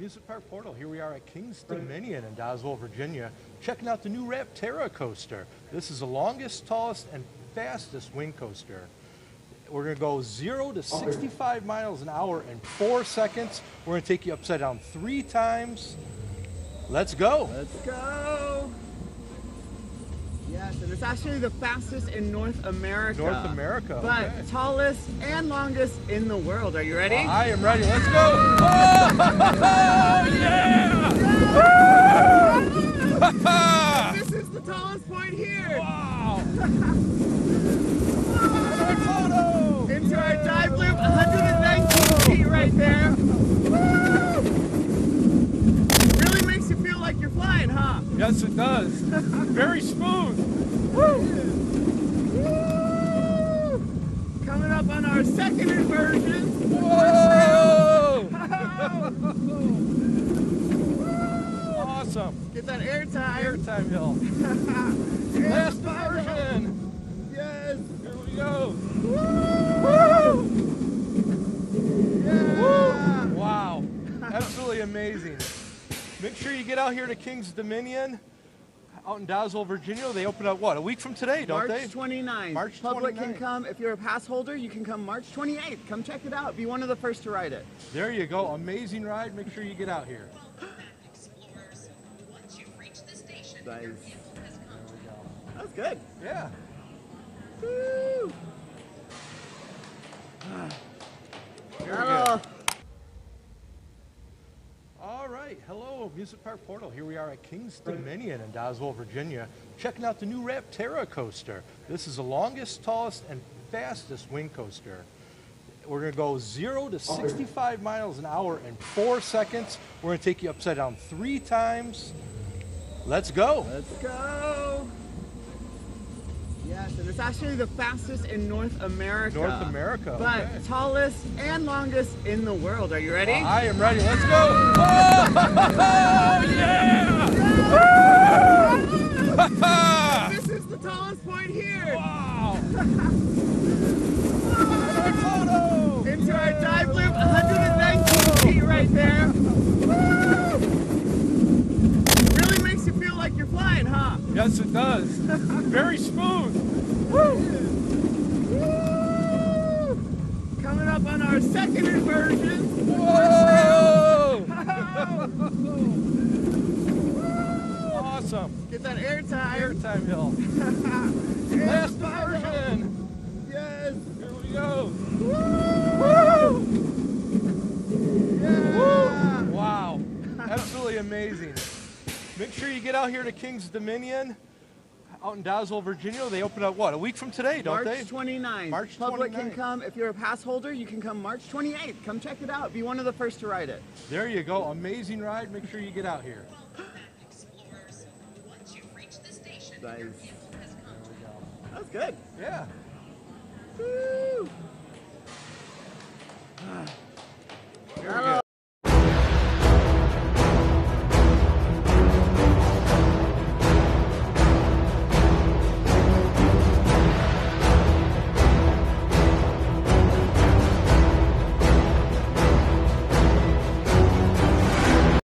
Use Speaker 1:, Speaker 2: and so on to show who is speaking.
Speaker 1: Music Park Portal. Here we are at King's Dominion in Doswell, Virginia, checking out the new Rapterra coaster. This is the longest, tallest, and fastest wing coaster. We're going to go 0 to 65 miles an hour in 4 seconds. We're going to take you upside down 3 times. Let's go.
Speaker 2: Let's go. Yes, and it's actually the fastest in North America.
Speaker 1: North America,
Speaker 2: but
Speaker 1: okay.
Speaker 2: Tallest and longest in the world. Are you ready?
Speaker 1: I am ready. Let's go. Oh, yeah!
Speaker 2: This is the tallest point here.
Speaker 1: Wow!
Speaker 2: Into our dive loop, 119 feet right there. Woo! Really makes you feel like you're flying, huh?
Speaker 1: Yes, it does. Very smooth.
Speaker 2: Woo! Woo! Coming up on our second inversion.
Speaker 1: Whoa! Awesome.
Speaker 2: Get that air time.
Speaker 1: Airtime hill. Last inversion.
Speaker 2: Yes.
Speaker 1: Here we go.
Speaker 2: Woo! Yeah.
Speaker 1: Woo! Wow. Absolutely amazing. Make sure you get out here to King's Dominion out in Doswell, Virginia. They open up, what, a week from today, don't they?
Speaker 2: March 29th.
Speaker 1: March
Speaker 2: Public
Speaker 1: 29th.
Speaker 2: can come. If you're a pass holder, you can come March 28th. Come check it out. Be one of the first to ride it.
Speaker 1: There you go. Amazing ride. Make sure you get out here.
Speaker 2: Nice. That's good.
Speaker 1: Yeah.
Speaker 2: Woo!
Speaker 1: Here we go. All right. Hello, Music Park Portal. Here we are at King's Dominion in Doswell, Virginia, checking out the new Rapterra coaster. This is the longest, tallest, and fastest wing coaster. We're going to go 0 to 65 miles an hour in 4 seconds. We're going to take you upside down 3 times. Let's go.
Speaker 2: Let's go. Yes, and it's actually the fastest in North America.
Speaker 1: North America,
Speaker 2: but
Speaker 1: okay.
Speaker 2: Tallest and longest in the world. Are you ready?
Speaker 1: I am ready. Let's go. Oh, yeah!
Speaker 2: This is the tallest point here.
Speaker 1: Wow!
Speaker 2: Into our dive loop, 119 feet right there. Woo! Really makes you feel like you're flying, huh?
Speaker 1: Yes, it does. Very smooth.
Speaker 2: Woo! Woo! Coming up on our second inversion.
Speaker 1: Whoa! Awesome.
Speaker 2: Get that air time.
Speaker 1: Airtime hill. Last inversion.
Speaker 2: Yes.
Speaker 1: Here we go.
Speaker 2: Woo! Yeah.
Speaker 1: Woo! Wow. Absolutely amazing. Make sure you get out here to King's Dominion out in Doswell, Virginia. They open up, what, a week from today, don't
Speaker 2: March
Speaker 1: they?
Speaker 2: 29th.
Speaker 1: March
Speaker 2: Public
Speaker 1: 29th.
Speaker 2: can come. If you're a pass holder, you can come March 28th. Come check it out. Be one of the first to ride it.
Speaker 1: There you go. Amazing ride. Make sure you get out here.
Speaker 2: Nice. That's good.
Speaker 1: Yeah.
Speaker 2: Woo!
Speaker 1: Here we go.